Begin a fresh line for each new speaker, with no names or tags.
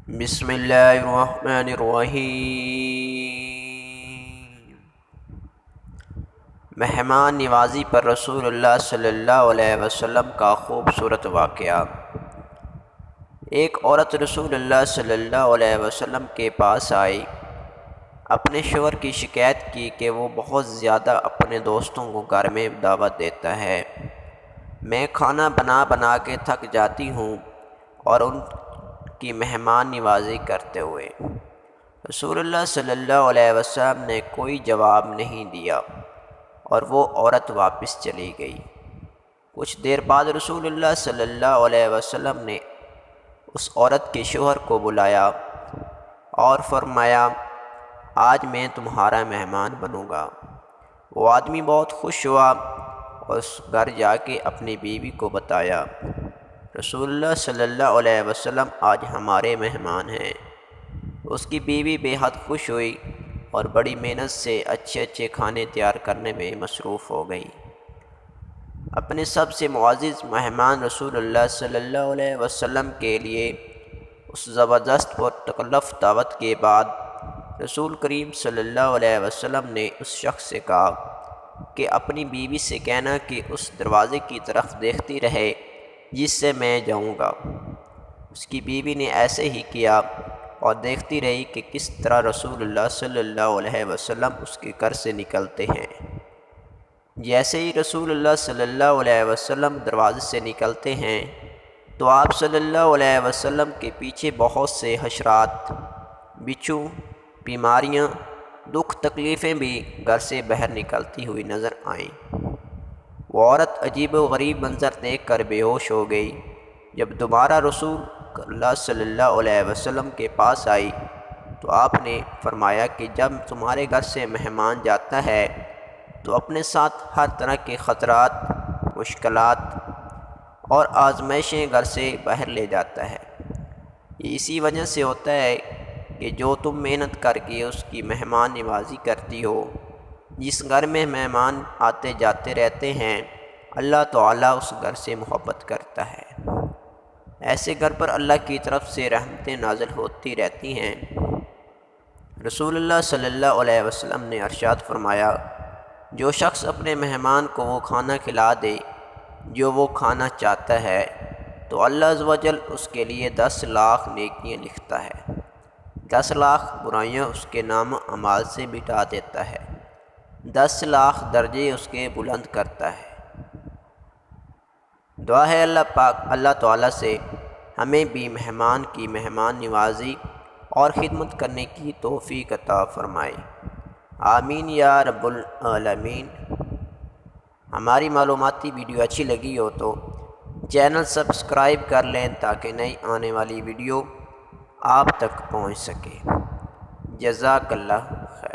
بسم اللہ الرحمن الرحیم۔ مہمان نوازی پر رسول اللہ صلی اللہ علیہ وسلم کا خوبصورت واقعہ۔ ایک عورت رسول اللہ صلی اللہ علیہ وسلم کے پاس آئی، اپنے شوہر کی شکایت کی کہ وہ بہت زیادہ اپنے دوستوں کو گھر میں دعوت دیتا ہے۔ میں کھانا بنا بنا کے تھک جاتی ہوں اور ان کی مہمان نوازی کرتے ہوئے۔ رسول اللہ صلی اللہ علیہ وسلم نے کوئی جواب نہیں دیا اور وہ عورت واپس چلی گئی۔ کچھ دیر بعد رسول اللہ صلی اللہ علیہ وسلم نے اس عورت کے شوہر کو بلایا اور فرمایا، آج میں تمہارا مہمان بنوں گا۔ وہ آدمی بہت خوش ہوا اور اس گھر جا کے اپنی بیوی کو بتایا، رسول اللہ صلی اللہ علیہ وسلم آج ہمارے مہمان ہیں۔ اس کی بیوی بے حد خوش ہوئی اور بڑی محنت سے اچھے اچھے کھانے تیار کرنے میں مصروف ہو گئی۔ اپنے سب سے معزز مہمان رسول اللہ صلی اللہ علیہ وسلم کے لیے اس زبردست اور تکلف دعوت کے بعد رسول کریم صلی اللہ علیہ وسلم نے اس شخص سے کہا کہ اپنی بیوی سے کہنا کہ اس دروازے کی طرف دیکھتی رہے جس سے میں جاؤں گا۔ اس کی بیوی نے ایسے ہی کیا اور دیکھتی رہی کہ کس طرح رسول اللہ صلی اللہ علیہ وسلم اس کے گھر سے نکلتے ہیں۔ جیسے ہی رسول اللہ صلی اللہ علیہ وسلم دروازے سے نکلتے ہیں تو آپ صلی اللہ علیہ وسلم کے پیچھے بہت سے حشرات، بچھو، بیماریاں، دکھ تکلیفیں بھی گھر سے باہر نکلتی ہوئی نظر آئیں۔ وہ عورت عجیب و غریب منظر دیکھ کر بے ہوش ہو گئی۔ جب دوبارہ رسول اللہ صلی اللہ علیہ وسلم کے پاس آئی تو آپ نے فرمایا کہ جب تمہارے گھر سے مہمان جاتا ہے تو اپنے ساتھ ہر طرح کے خطرات، مشکلات اور آزمائشیں گھر سے باہر لے جاتا ہے۔ یہ اسی وجہ سے ہوتا ہے کہ جو تم محنت کر کے اس کی مہمان نوازی کرتی ہو، جس گھر میں مہمان آتے جاتے رہتے ہیں، اللہ تعالیٰ اس گھر سے محبت کرتا ہے۔ ایسے گھر پر اللہ کی طرف سے رحمتیں نازل ہوتی رہتی ہیں۔ رسول اللہ صلی اللہ علیہ وسلم نے ارشاد فرمایا، جو شخص اپنے مہمان کو وہ کھانا کھلا دے جو وہ کھانا چاہتا ہے تو اللہ عز و جل اس کے لیے 10 لاکھ نیکیاں لکھتا ہے، 10 لاکھ برائیاں اس کے نام اعمال سے مٹا دیتا ہے، 10 لاکھ درجے اس کے بلند کرتا ہے۔ دعا ہے اللہ تعالیٰ سے ہمیں بھی مہمان کی مہمان نوازی اور خدمت کرنے کی توفیق عطا فرمائے، آمین یا رب العالمین۔ ہماری معلوماتی ویڈیو اچھی لگی ہو تو چینل سبسکرائب کر لیں تاکہ نئی آنے والی ویڈیو آپ تک پہنچ سکے۔ جزاک اللہ خیر۔